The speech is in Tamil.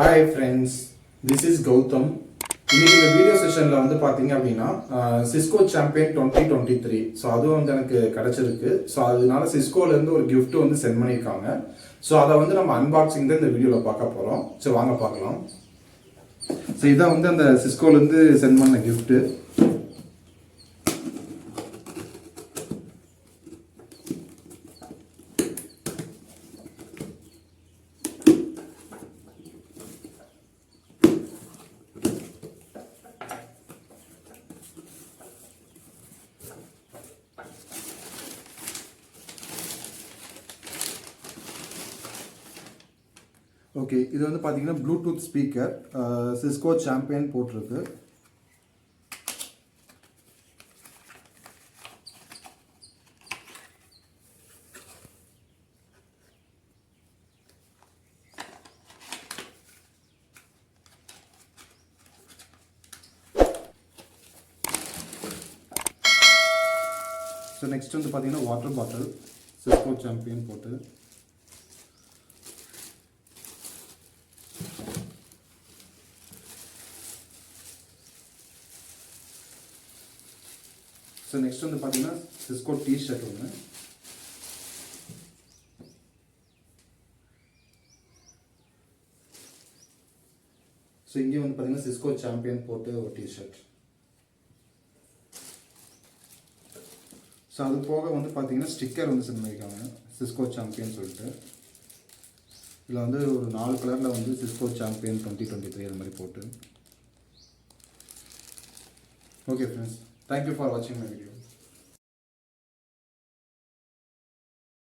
Hi friends, this is Gowtham. இன்னைக்கு இந்த வீடியோ செஷனில் வந்து பார்த்தீங்க அப்படின்னா சிஸ்கோ சாம்பியன் 2023 ஸோ அதுவும் வந்து எனக்கு கிடச்சிருக்கு. ஸோ அதனால சிஸ்கோலேருந்து ஒரு கிஃப்ட் வந்து சென்ட் பண்ணியிருக்காங்க. ஸோ அதை வந்து நம்ம அன்பாக்சிங் தான் இந்த வீடியோவில் பார்க்க போகிறோம். ஸோ வாங்க பார்க்கலாம். ஸோ இதான் வந்து அந்த சிஸ்கோலேருந்து சென்ட் பண்ண கிஃப்ட்டு. ஓகே, இது வந்து பார்த்தீங்கன்னா ப்ளூடூத் ஸ்பீக்கர் சிஸ்கோ சாம்பியன் போட்டிருக்கு. ஸோ நெக்ஸ்ட் வந்து பார்த்தீங்கன்னா வாட்டர் பாட்டில் சிஸ்கோ சாம்பியன் போட்டு. ஸோ நெக்ஸ்ட் வந்து பார்த்தீங்கன்னா சிஸ்கோ டிஷர்ட் ஒன்று. ஸோ இங்கே வந்து பார்த்தீங்கன்னா சிஸ்கோ சாம்பியன் போட்டு ஒரு டிஷர்ட். ஸோ அது போக வந்து பார்த்தீங்கன்னா ஸ்டிக்கர் வந்து சென்ட் பண்ணியிருக்காங்க சிஸ்கோ சாம்பியன் சொல்லிட்டு. இதில் வந்து ஒரு 4 கலரில் வந்து சிஸ்கோ சாம்பியன் 2023 அது மாதிரி போட்டு. Okay friends, thank you for watching my video.